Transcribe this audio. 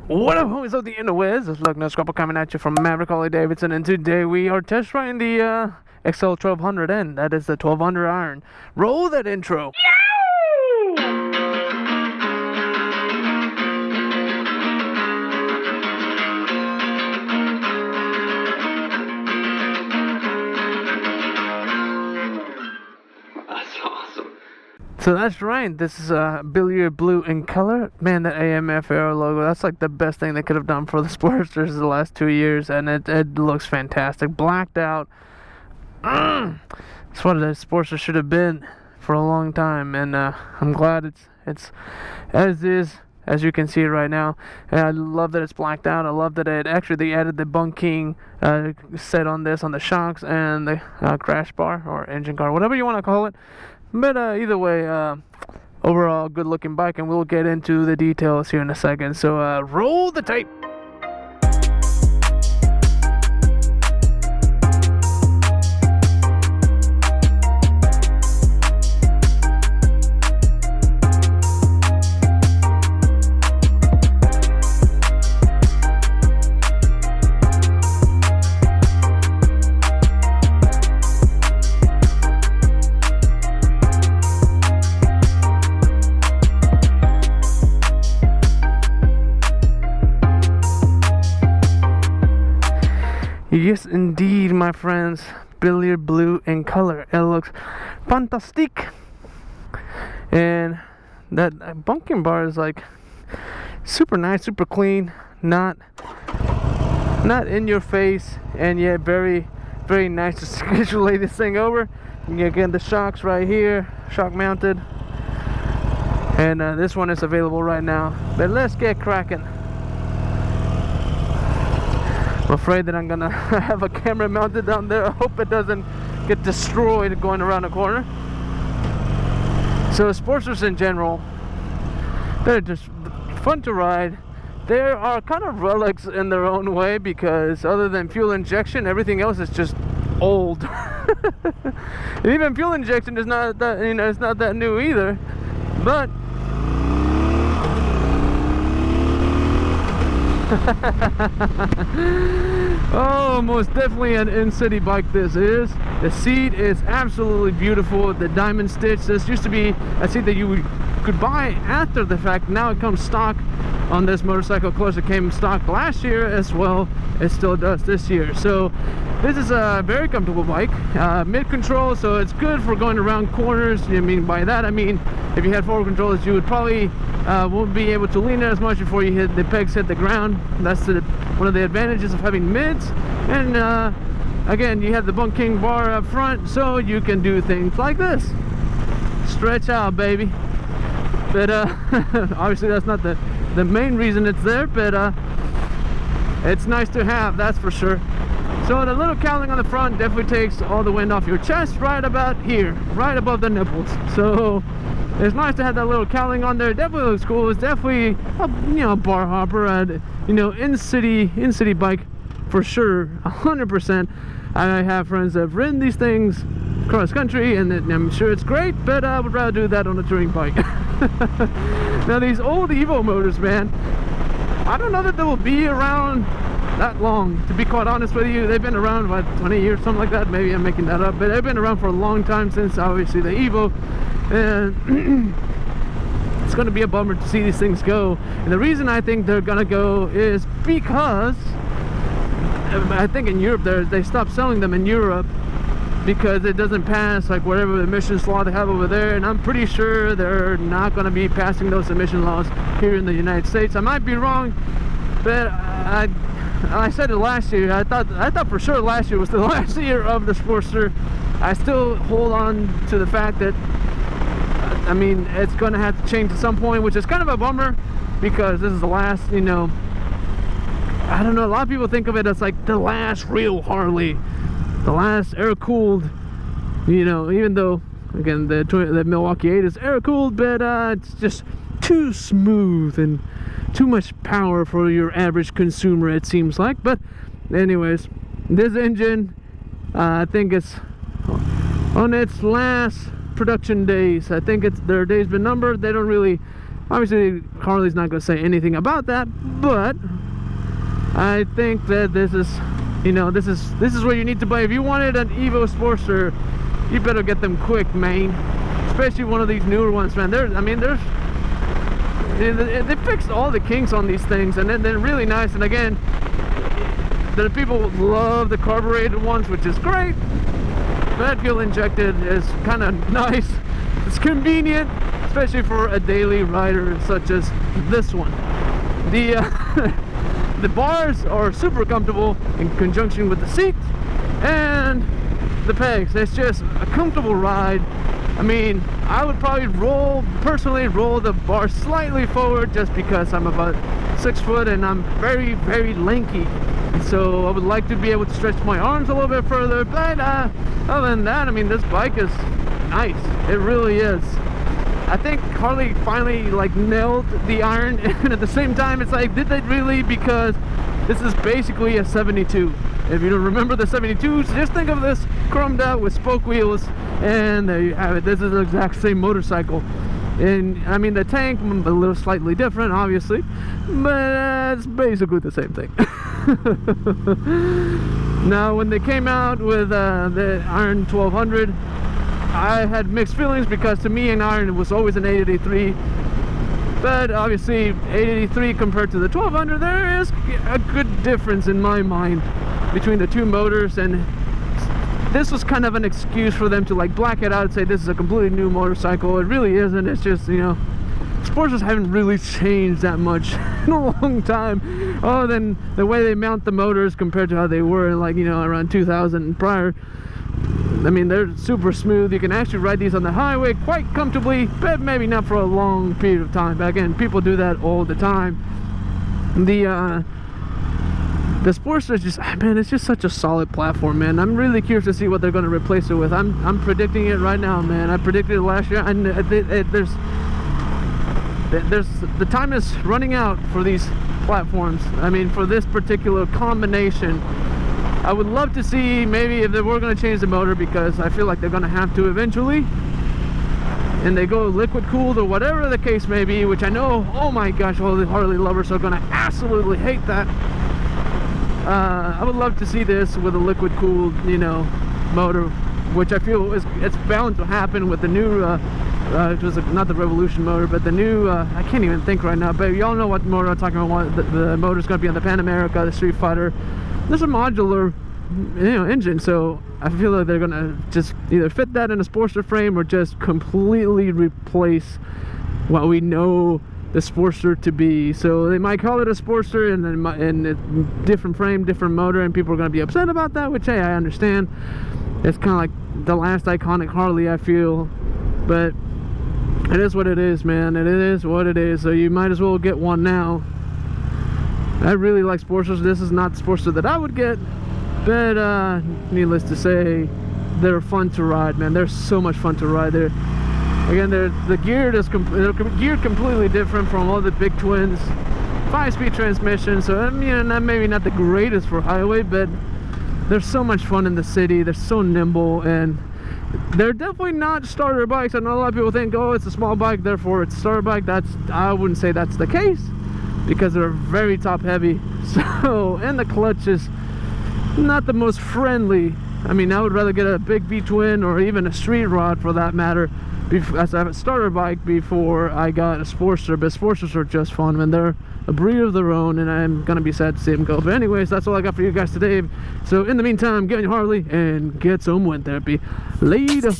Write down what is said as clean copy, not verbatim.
What up, homies of the interwebs? It's Lugnuts.Guapo coming at you from Maverick Harley-Davidson, and today we are test riding the XL 1200N. That is the 1200 iron. Roll that intro. That's awesome. So that's right, this is billiard blue in color. Man, that AMF VERO logo, that's like the best thing they could have done for the Sportsters the last 2 years, and it looks fantastic. Blacked out. It's what the Sportster should have been for a long time, and I'm glad it's as is, as you can see right now. And I love that it's blacked out. I love that they added the bunking set on this, on the shocks and the crash bar or engine guard, whatever you want to call it. But either way, overall good looking bike, and we'll get into the details here in a second. So roll the tape. Yes, indeed, my friends. Billiard blue in color. It looks fantastic. And that bunking bar is like super nice, super clean, not in your face, and yet very, very nice to sketch lay this thing over. You get the shocks right here, shock mounted. And this one is available right now. But let's get cracking. I'm afraid that I'm gonna have a camera mounted down there. I hope it doesn't get destroyed going around the corner. So Sportsters in general, they're just fun to ride. They are kind of relics in their own way, because other than fuel injection, everything else is just old. And even fuel injection is not that, it's not that new either. But oh, most definitely an in-city bike this is. The seat is absolutely beautiful. The diamond stitch, this used to be a seat that you could buy after the fact. Now it comes stock on this motorcycle. Of course, it came stock last year as well. It still does this year. So this is a very comfortable bike, mid-control, so it's good for going around corners. I mean, by that I mean, if you had forward controls, you would probably won't be able to lean it as much before you hit the pegs hit the ground. That's one of the advantages of having mids. And again, you have the bunking bar up front, so you can do things like this. Stretch out, baby. But obviously that's not the main reason it's there, but it's nice to have, that's for sure. So the little cowling on the front definitely takes all the wind off your chest right about here, right above the nipples. So it's nice to have that little cowling on there. It definitely looks cool. It's definitely a bar hopper, and in-city bike for sure, 100%. I have friends that have ridden these things cross country, and I'm sure it's great, but I would rather do that on a touring bike. Now these old Evo motors, man, I don't know that they will be around that long, to be quite honest with you. They've been around what, 20 years, something like that. Maybe I'm making that up, but they've been around for a long time, since obviously the Evo. And it's going to be a bummer to see these things go. And the reason I think they're going to go is because I think in Europe they stopped selling them in Europe, because it doesn't pass like whatever the emissions law they have over there, and I'm pretty sure they're not going to be passing those emission laws here in the United States. I might be wrong, but I said it last year. I thought for sure last year was the last year of the Sportster. I still hold on to the fact that I mean, it's going to have to change at some point, which is kind of a bummer, because this is the last, I don't know, a lot of people think of it as like the last real Harley, the last air-cooled, even though, again, the Milwaukee 8 is air-cooled, but it's just too smooth and too much power for your average consumer, it seems like. But anyways, this engine, I think it's on its last production days. I think their day's been numbered. They don't really Obviously, Harley's not going to say anything about that, but I think that this is, you know, this is what you need to buy. If you wanted an Evo Sportster, you better get them quick, man. Especially one of these newer ones, man. They fixed all the kinks on these things, and then they're really nice. And again, the people love the carbureted ones, which is great. But fuel injected is kind of nice. It's convenient, especially for a daily rider such as this one. The bars are super comfortable in conjunction with the seat and the pegs. It's just a comfortable ride. I mean, I would probably personally roll the bar slightly forward just because I'm about 6 foot and I'm very, very lanky. So I would like to be able to stretch my arms a little bit further. But other than that, I mean, this bike is nice. It really is. I think Harley finally like nailed the iron, and at the same time it's like, did they really? Because this is basically a 72. If you don't remember the 72s, just think of this chromed out with spoke wheels, and there you have it. This is the exact same motorcycle. And I mean, the tank a little slightly different, obviously, but it's basically the same thing. Now, when they came out with the Iron 1200, I had mixed feelings, because to me an iron was always an 883. But obviously 883 compared to the 1200, there is a good difference in my mind between the two motors, and this was kind of an excuse for them to like black it out and say this is a completely new motorcycle. It really isn't. It's just, you know, Sportsters haven't really changed that much in a long time, other than the way they mount the motors compared to how they were, like, you know, around 2000 and prior. I mean, they're super smooth. You can actually ride these on the highway quite comfortably, but maybe not for a long period of time. But again, people do that all the time. The Sportster is just, man, it's just such a solid platform, man. I'm really curious to see what they're going to replace it with. I'm predicting it right now, man. I predicted it last year, and there's the time is running out for these platforms. I mean, for this particular combination, I would love to see maybe if they were going to change the motor, because I feel like they're going to have to eventually, and they go liquid cooled or whatever the case may be, which I know, oh my gosh, all the Harley lovers are going to absolutely hate that. I would love to see this with a liquid cooled, you know, motor, which I feel it's bound to happen with the new it was not the Revolution motor, but the new I can't even think right now, but y'all know what motor I'm talking about. The motor's going to be on the Pan America, the Street Fighter. There's a modular, you know, engine, so I feel like they're gonna just either fit that in a Sportster frame or just completely replace what we know the Sportster to be. So they might call it a Sportster and then different frame, different motor, and people are gonna be upset about that, which, hey, I understand. It's kind of like the last iconic Harley, I feel, but it is what it is, man. It is what it is. So you might as well get one now. I really like Sportsters. This is not the Sportster that I would get, but needless to say, they're fun to ride, man. They're so much fun to ride. They're geared completely different from all the big twins. 5-speed transmission, so I mean, maybe not the greatest for highway, but they're so much fun in the city. They're so nimble, and they're definitely not starter bikes. I know a lot of people think, oh, it's a small bike, therefore it's a starter bike. I wouldn't say that's the case, because they're very top heavy. So, and the clutch is not the most friendly. I mean, I would rather get a big V-twin or even a street rod for that matter as I have a starter bike before I got a Sportster. But Sportsters are just fun, man. They're a breed of their own, and I'm gonna be sad to see them go. But anyways, that's all I got for you guys today. So in the meantime, get on your Harley and get some wind therapy. Later.